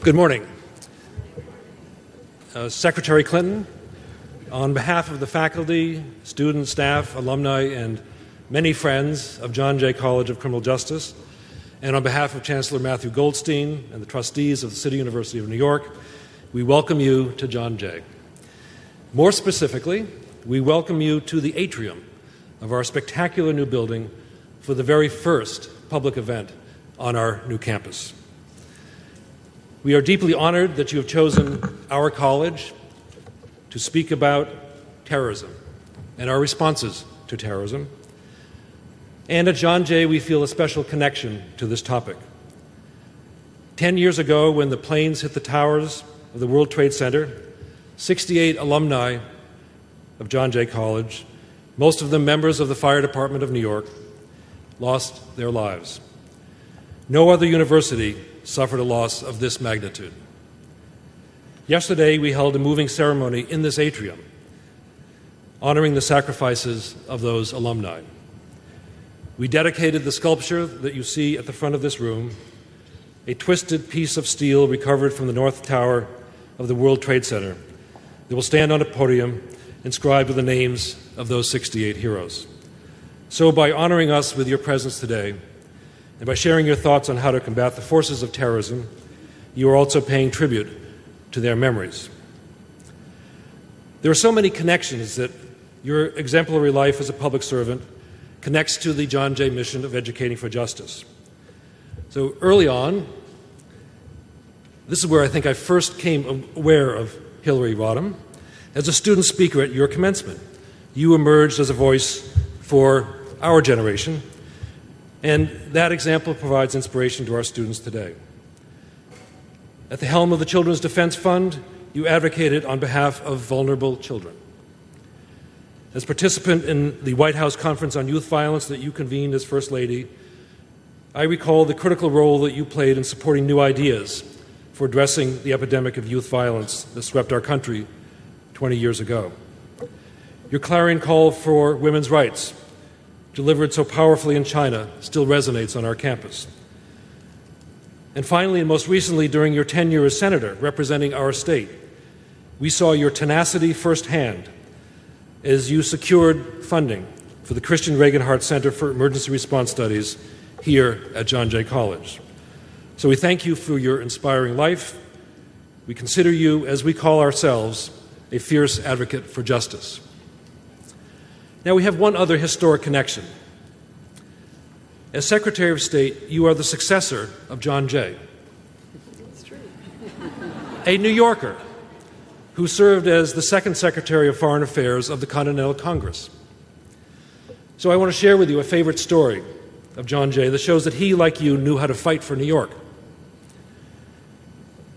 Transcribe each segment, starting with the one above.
Good morning. Secretary Clinton, on behalf of the faculty, students, staff, alumni, and many friends of John Jay College of Criminal Justice, and on behalf of Chancellor Matthew Goldstein and the trustees of the City University of New York, we welcome you to John Jay. More specifically, we welcome you to the atrium of our spectacular new building for the very first public event on our new campus. We are deeply honored that you have chosen our college to speak about terrorism and our responses to terrorism. And at John Jay, we feel a special connection to this topic. 10 years ago, when the planes hit the towers of the World Trade Center, 68 alumni of John Jay College, most of them members of the Fire Department of New York, lost their lives. No other university suffered a loss of this magnitude. Yesterday, we held a moving ceremony in this atrium, honoring the sacrifices of those alumni. We dedicated the sculpture that you see at the front of this room, a twisted piece of steel recovered from the North Tower of the World Trade Center, that will stand on a podium inscribed with the names of those 68 heroes. So by honoring us with your presence today, and by sharing your thoughts on how to combat the forces of terrorism, you are also paying tribute to their memories. There are so many connections that your exemplary life as a public servant connects to the John Jay mission of educating for justice. So early on, this is where I think I first came aware of Hillary Rodham. As a student speaker at your commencement, you emerged as a voice for our generation, and that example provides inspiration to our students today. At the helm of the Children's Defense Fund, you advocated on behalf of vulnerable children. As participant in the White House Conference on Youth Violence that you convened as First Lady, I recall the critical role that you played in supporting new ideas for addressing the epidemic of youth violence that swept our country 20 years ago. Your clarion call for women's rights, delivered so powerfully in China, still resonates on our campus. And finally, and most recently, during your tenure as senator representing our state, we saw your tenacity firsthand as you secured funding for the Christian Reagan-Hart Center for Emergency Response Studies here at John Jay College. So we thank you for your inspiring life. We consider you, as we call ourselves, a fierce advocate for justice. Now, we have one other historic connection. As Secretary of State, you are the successor of John Jay, a New Yorker who served as the second Secretary of Foreign Affairs of the Continental Congress. So I want to share with you a favorite story of John Jay that shows that he, like you, knew how to fight for New York.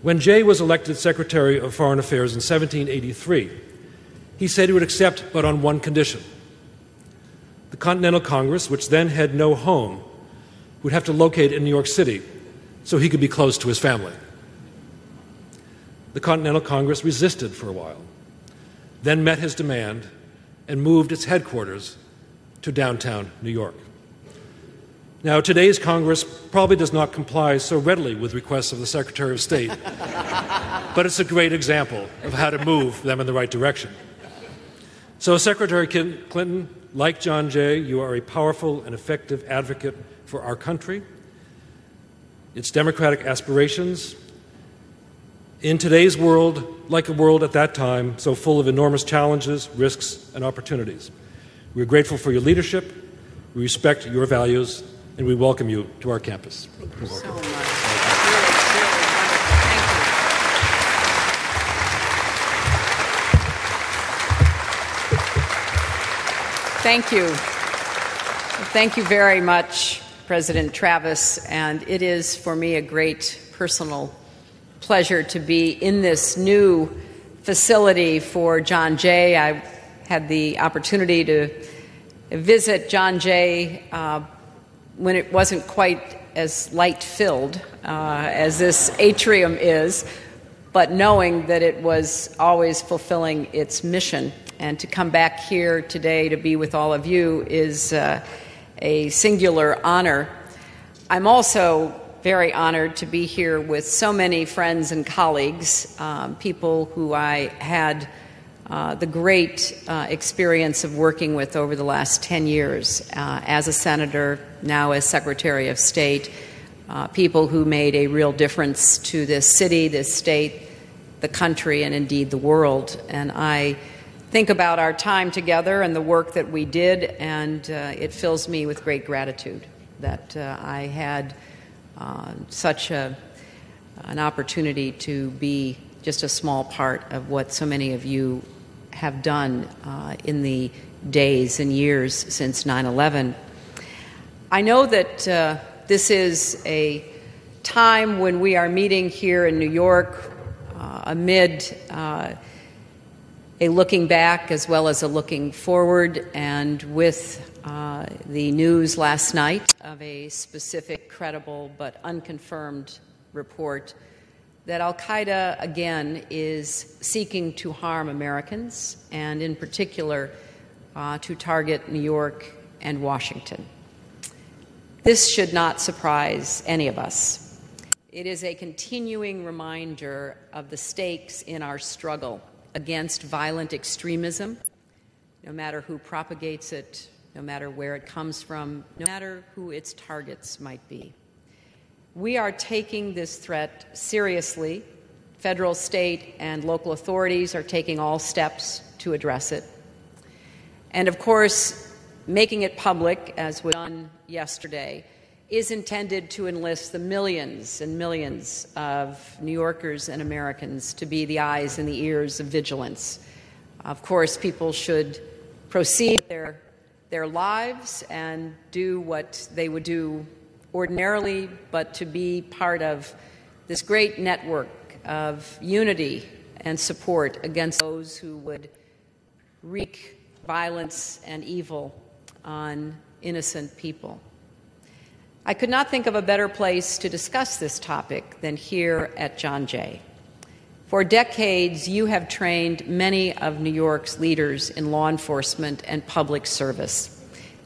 When Jay was elected Secretary of Foreign Affairs in 1783, he said he would accept but on one condition. The Continental Congress, which then had no home, would have to locate in New York City so he could be close to his family. The Continental Congress resisted for a while, then met his demand and moved its headquarters to downtown New York. Now, today's Congress probably does not comply so readily with requests of the Secretary of State, but it's a great example of how to move them in the right direction. So, Secretary Clinton, like John Jay, you are a powerful and effective advocate for our country, its democratic aspirations. In today's world, like a world at that time, so full of enormous challenges, risks, and opportunities. We're grateful for your leadership, we respect your values, and we welcome you to our campus. Thank you so much. Thank you. Thank you very much, President Travis, and it is for me a great personal pleasure to be in this new facility for John Jay. I had the opportunity to visit John Jay when it wasn't quite as light-filled as this atrium is, but knowing that it was always fulfilling its mission. And to come back here today to be with all of you is a singular honor. I'm also very honored to be here with so many friends and colleagues, people who I had the great experience of working with over the last 10 years as a senator, now as Secretary of State, people who made a real difference to this city, this state, the country, and indeed the world. And I think about our time together and the work that we did, and it fills me with great gratitude that I had such an opportunity to be just a small part of what so many of you have done in the days and years since 9/11. I know that this is a time when we are meeting here in New York amid a looking back as well as a looking forward, and with the news last night of a specific, credible, but unconfirmed report that al-Qaeda, again, is seeking to harm Americans, and in particular to target New York and Washington. This should not surprise any of us. It is a continuing reminder of the stakes in our struggle against violent extremism, no matter who propagates it, no matter where it comes from, no matter who its targets might be. We are taking this threat seriously. Federal, state, and local authorities are taking all steps to address it. And of course, making it public, as was done yesterday, is intended to enlist the millions and millions of New Yorkers and Americans to be the eyes and the ears of vigilance. Of course, people should proceed their lives and do what they would do ordinarily, but to be part of this great network of unity and support against those who would wreak violence and evil on innocent people. I could not think of a better place to discuss this topic than here at John Jay. For decades, you have trained many of New York's leaders in law enforcement and public service,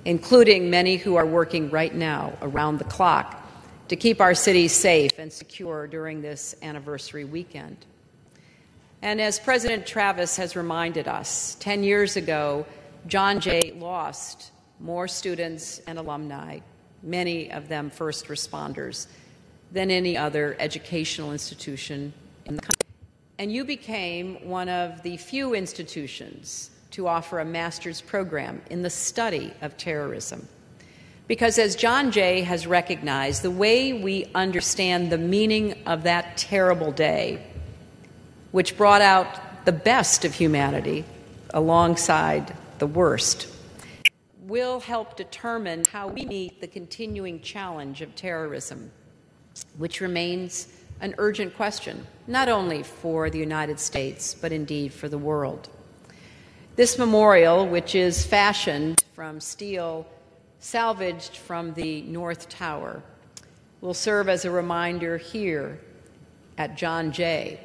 including many who are working right now around the clock to keep our city safe and secure during this anniversary weekend. And as President Travis has reminded us, 10 years ago, John Jay lost more students and alumni, many of them first responders, than any other educational institution in the country. And you became one of the few institutions to offer a master's program in the study of terrorism. Because as John Jay has recognized, the way we understand the meaning of that terrible day, which brought out the best of humanity alongside the worst, will help determine how we meet the continuing challenge of terrorism, which remains an urgent question, not only for the United States, but indeed for the world. This memorial, which is fashioned from steel salvaged from the North Tower, will serve as a reminder here at John Jay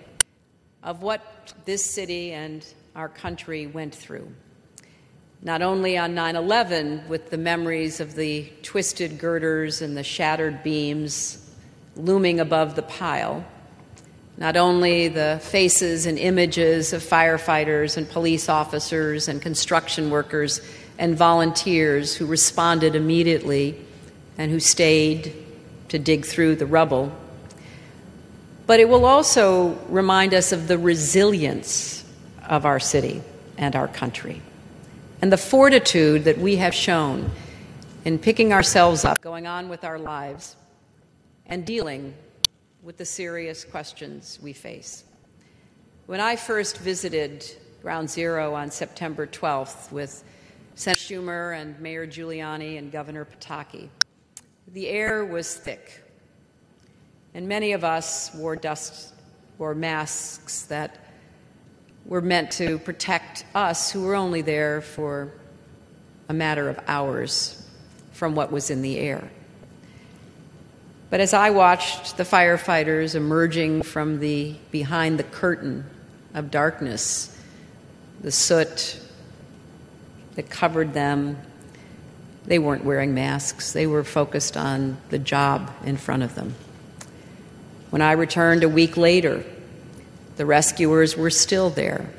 of what this city and our country went through. Not only on 9/11, with the memories of the twisted girders and the shattered beams looming above the pile, not only the faces and images of firefighters and police officers and construction workers and volunteers who responded immediately and who stayed to dig through the rubble, but it will also remind us of the resilience of our city and our country, and the fortitude that we have shown in picking ourselves up, going on with our lives, and dealing with the serious questions we face. When I first visited Ground Zero on September 12th with Senator Schumer and Mayor Giuliani and Governor Pataki, the air was thick, and many of us wore masks that were meant to protect us, who were only there for a matter of hours, from what was in the air. But as I watched the firefighters emerging from behind the curtain of darkness, the soot that covered them, they weren't wearing masks. They were focused on the job in front of them. When I returned a week later, the rescuers were still there.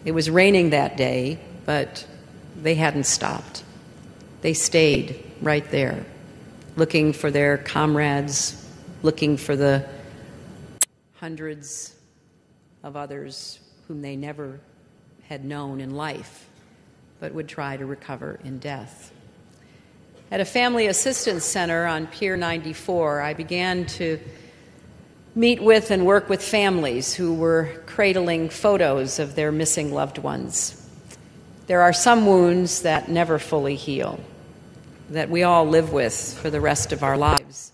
It was raining that day, but they hadn't stopped. They stayed right there, looking for their comrades, looking for the hundreds of others whom they never had known in life, but would try to recover in death. At a family assistance center on Pier 94, I began to meet with and work with families who were cradling photos of their missing loved ones. There are some wounds that never fully heal, that we all live with for the rest of our lives.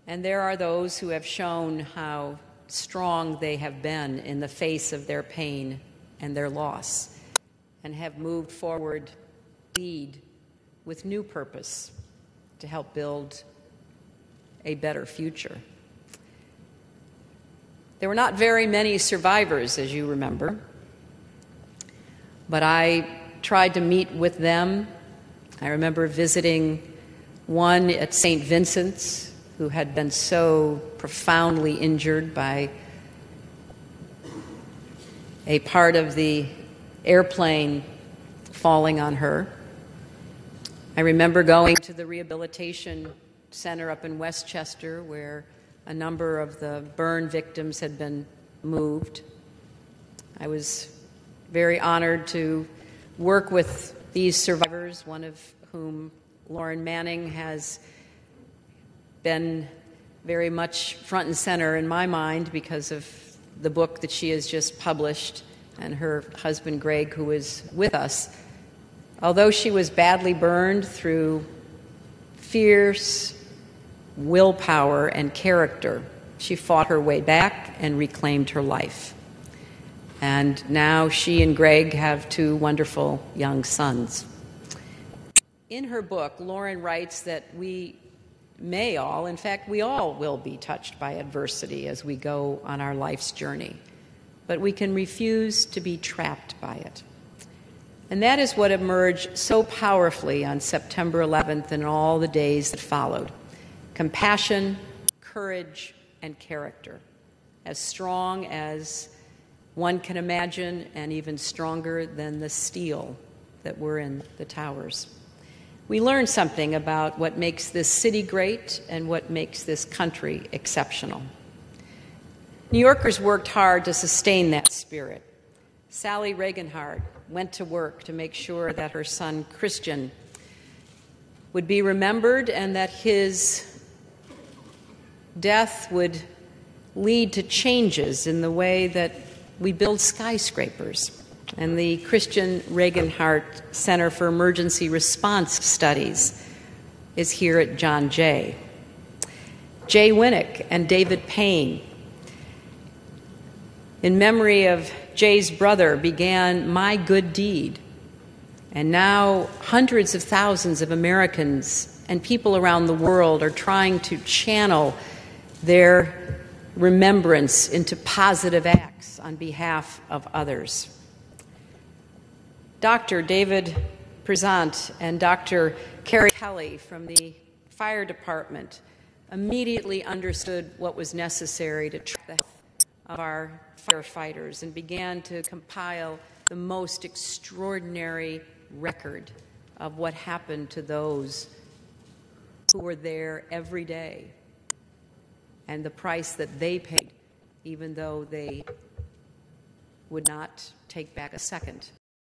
And there are those who have shown how strong they have been in the face of their pain and their loss, and have moved forward, lead with new purpose to help build a better future. There were not very many survivors, as you remember, but I tried to meet with them. I remember visiting one at St. Vincent's who had been so profoundly injured by a part of the airplane falling on her. I remember going to the rehabilitation center up in Westchester where a number of the burn victims had been moved. I was very honored to work with these survivors, one of whom, Lauren Manning, has been very much front and center in my mind because of the book that she has just published, and her husband, Greg, who is with us. Although she was badly burned, through fierce willpower and character, she fought her way back and reclaimed her life. And now she and Greg have two wonderful young sons. In her book, Lauren writes that we may all, in fact, we all will be touched by adversity as we go on our life's journey, but we can refuse to be trapped by it. And that is what emerged so powerfully on September 11th and all the days that followed. Compassion, courage, and character, as strong as one can imagine and even stronger than the steel that were in the towers. We learned something about what makes this city great and what makes this country exceptional. New Yorkers worked hard to sustain that spirit. Sally Regenhard went to work to make sure that her son Christian would be remembered and that his death would lead to changes in the way that we build skyscrapers. And the Christian Regenhard Center for Emergency Response Studies is here at John Jay. Jay Winnick and David Payne, in memory of Jay's brother, began My Good Deed. And now hundreds of thousands of Americans and people around the world are trying to channel their remembrance into positive acts on behalf of others. Dr. David Prezant and Dr. Carrie Kelly from the fire department immediately understood what was necessary to track the health of our firefighters and began to compile the most extraordinary record of what happened to those who were there every day and the price that they paid, even though they would not take back a second